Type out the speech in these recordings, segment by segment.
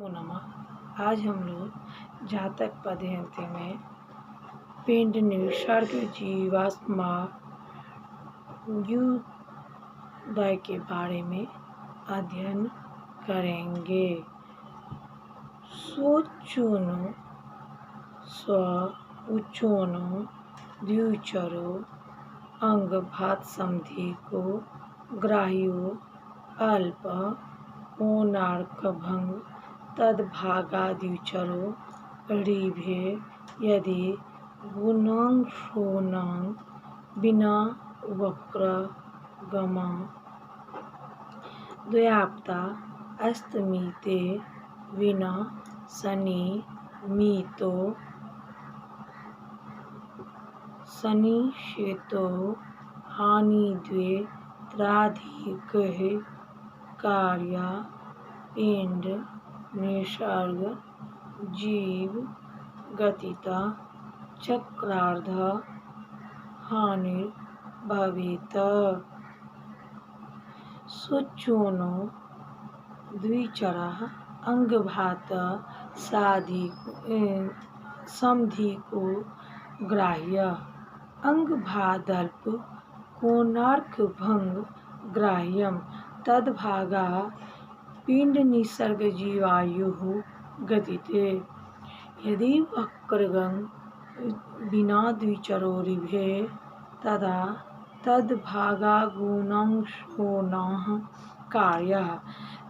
नमो नमः। आज हम लोग जातक पद्धति में पिंड निसर्ग जीवाश्मोदय के बारे में अध्ययन करेंगे। स्वचूनो स्व उच्चोनो द्विचरो अंगभात समधि को ग्राह्यो अल्प कोणार्कभंग तद्भागाद्विचरो ऋभे यदि गुणांशोनां बिना वक्रगमा द्व्याप्ता अस्तमिते विना सनिषेतो हानिद्वे त्राधिकः कार्या पिंड निसर्ग जीव गतिता चक्रार्ध हानिर्भवेत्। स्वचूनो द्विचरः अंगभात समधि को ग्राह्य अंगभादल्प कोणार्कभंग ग्राह्यम तद्भागा पिंड निसर्ग जीवायुः गतिते यदि वक्रगं बिना द्विचरो ऋभे तदा तद्भागा गुणांशोनाः कार्यः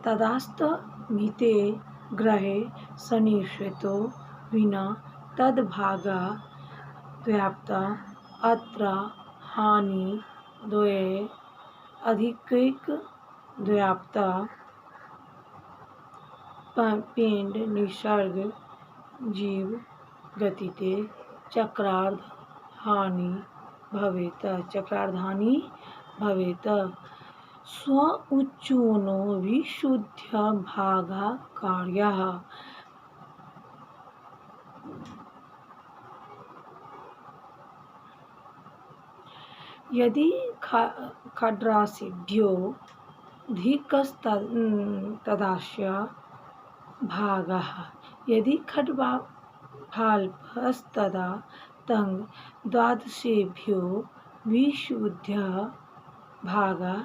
तदास्तमिते ग्रहे सनिषेतो विना तद्भागा व्याप्ता अत्र हानि द्वे अधिकैक व्याप्ता पिंड निसर्ग जीव गतिते चक्रार्ध हानि भवेत्। स्व उच्चूनो विशुद्ध भागा कार्यः यदि खड्रासिभ्यो धिकस्तदास्य भागः यदि खड्भाल्पस्तदा तं द्वादशेभ्यो विशुद्ध भागा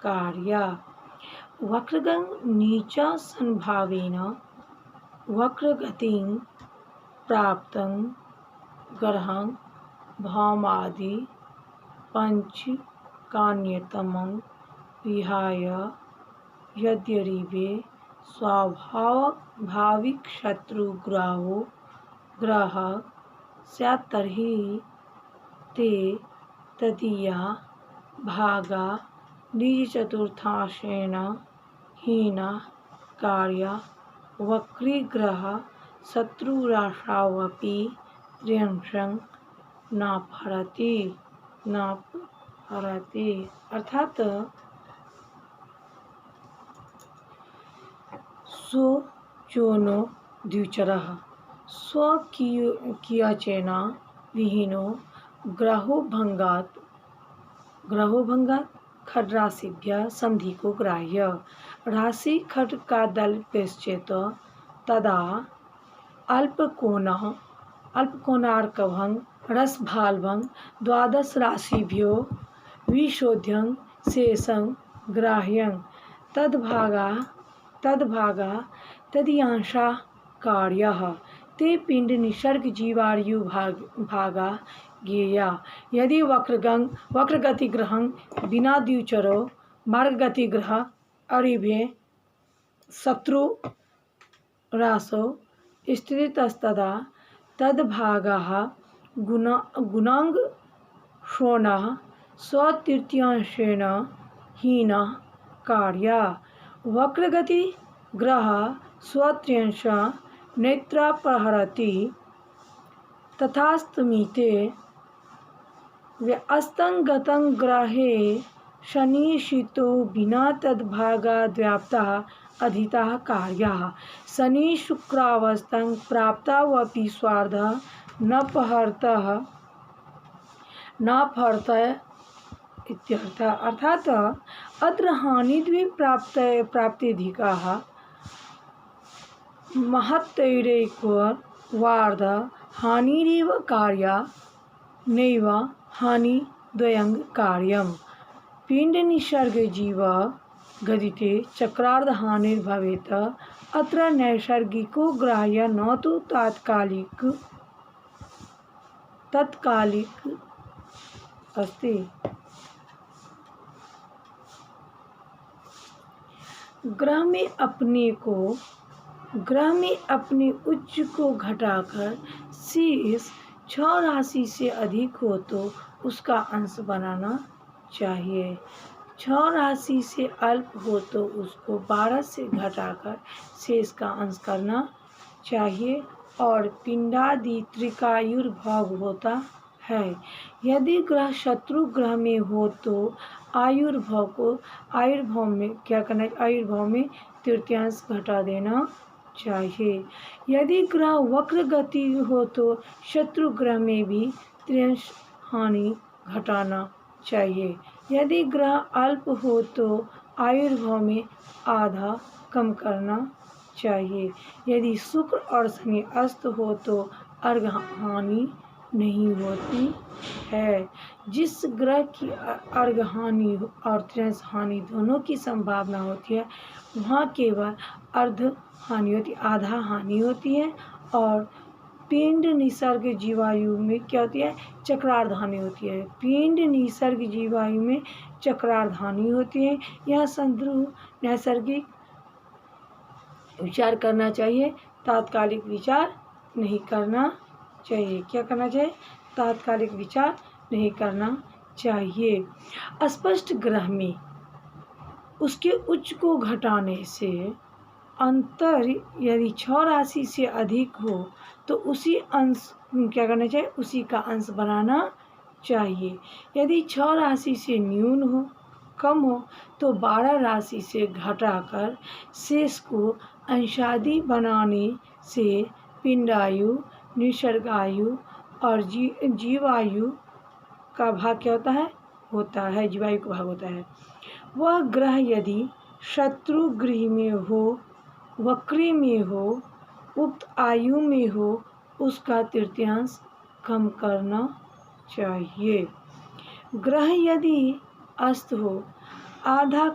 कार्या वक्रगं नीचा संभावेन वक्रगतिं प्राप्तं ग्रहं भौमादि पंचकान्यतमं विहाय यद्यरिवे स्वाभाविक शत्रुग्रह स्यात् तर्हि ते तदीया भागा निजचतुर्थांशेन हीना कार्या वक्रीग्रह शत्रुराशावपि त्र्यंशं नापहरति। अर्थात स्वचूनो द्विचरः स्वकीयचेन विहीनो ग्रहोभंगात् खड्राशिभ्यः समधि को ग्राह्य राशि खड्गादल्पश्चेत् तदा अल्पकोणार्कभंग रसभाल्भंग द्वादश राशिभ्यो विशोध्यं शेषं ग्राह्यं तद्भागा तदीयांशा कार्यः ते पिंड निसर्ग जीवायु भागा ज्ञेया यदि वक्रगतिग्रहं बिना द्विचरो मार्गगतिग्रह अरिभे शत्रुराशो स्थितस्तदा तद्भागाः गुणांशोनाः स्वतृतीयांशेन हीना कार्या वक्रगतिग्रह स्वत्रिंशः नेत्रापहरति तथास्तमिते अस्तंगतं ग्रहे शनिशितो बिना तद्भागाद्व्याप्ताः अधिताः कार्याः शनि शुक्रावस्थं प्राप्तावपि स्वार्धः न पहरत इत्यर्थ। अर्थात अत्र हानिद्वे प्राप्त्यधिकाः महत्तैरेकवार्ध हानिरेव कार्या नैव हानिद्वयं कार्यम्। पिंड निसर्ग जीव गदिते चक्रार्ध हानिर्भवेत्। अत्र नैसर्गिको ग्राह्य न तु तात्कालिक अस्ति। ग्रह में अपने उच्च को घटाकर शेष 6 राशि से अधिक हो तो उसका अंश बनाना चाहिए। 6 राशि से अल्प हो तो उसको 12 से घटाकर शेष का अंश करना चाहिए। और पिंडादि त्रिकायुर्भाव होता है। यदि ग्रह शत्रु ग्रह में हो तो आयुर्भाव में क्या करना है? आयुर्भाव में तृतीयांश घटा देना चाहिए। यदि ग्रह वक्र गति हो तो शत्रु ग्रह में भी तृतीयांश हानि घटाना चाहिए। यदि ग्रह अल्प हो तो आयुर्भाव में आधा कम करना चाहिए। यदि शुक्र और शनि अस्त हो तो अर्घ हानि नहीं होती है। जिस ग्रह की अर्घ हानि और तृतीयांश हानि दोनों की संभावना होती है वहाँ केवल अर्ध हानि होती, आधा हानि होती है। और पिंड निसर्ग जीवायु में क्या होती है? चक्रार्ध हानि होती है। पिंड निसर्ग जीवायु में चक्रार्ध हानि होती है। यह संदर्भ नैसर्गिक विचार करना चाहिए, तात्कालिक विचार नहीं करना चाहिए। क्या करना चाहिए? तात्कालिक विचार नहीं करना चाहिए। स्पष्ट ग्रह में उसके उच्च को घटाने से अंतर यदि 6 राशि से अधिक हो तो उसी अंश क्या करना चाहिए? उसी का अंश बनाना चाहिए। यदि 6 राशि से न्यून हो, कम हो तो 12 राशि से घटाकर शेष को अंशादि बनाने से पिंडायु, निसर्गायु और जीवायु का भाग क्या होता है? जीवायु का भाग होता है। वह ग्रह यदि शत्रु गृह में हो, वक्री में हो, उक्त आयु में हो, उसका तृतीयांश कम करना चाहिए। ग्रह यदि अस्त हो, आधा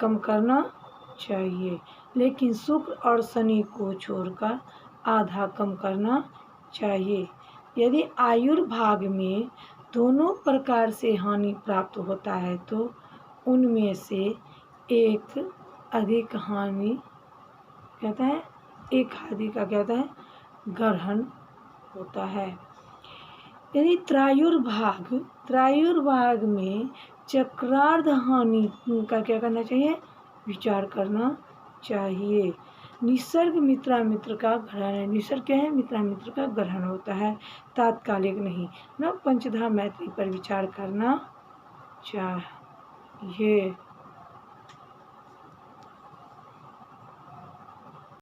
कम करना चाहिए। लेकिन शुक्र और शनि को छोड़कर आधा कम करना चाहिए। यदि आयुर्भाग में दोनों प्रकार से हानि प्राप्त होता है तो उनमें से एक अधिक हानि कहता है, एक आदि का कहता है ग्रहण होता है। यदि त्रायुर्भाग में चक्रार्ध हानि का क्या करना चाहिए? विचार करना चाहिए। निसर्ग मित्र का ग्रहण है। निसर्ग क्या है? मित्र का ग्रहण होता है, तात्कालिक नहीं ना। पंचधा मैत्री पर विचार करना चाहिए।